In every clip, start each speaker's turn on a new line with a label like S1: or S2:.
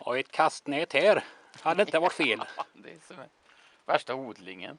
S1: Och ett kastnät här. Hade inte varit fel.
S2: Det är som värsta odlingen.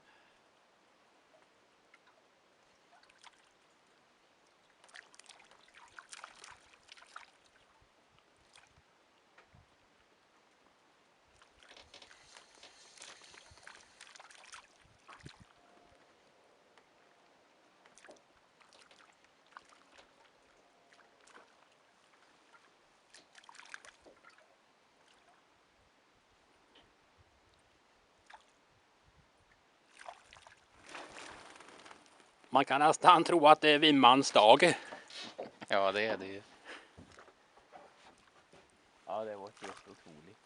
S1: Man kan nästan tro att det är vimmans dag.
S2: Ja, det är det ju. Ja, det var helt otroligt.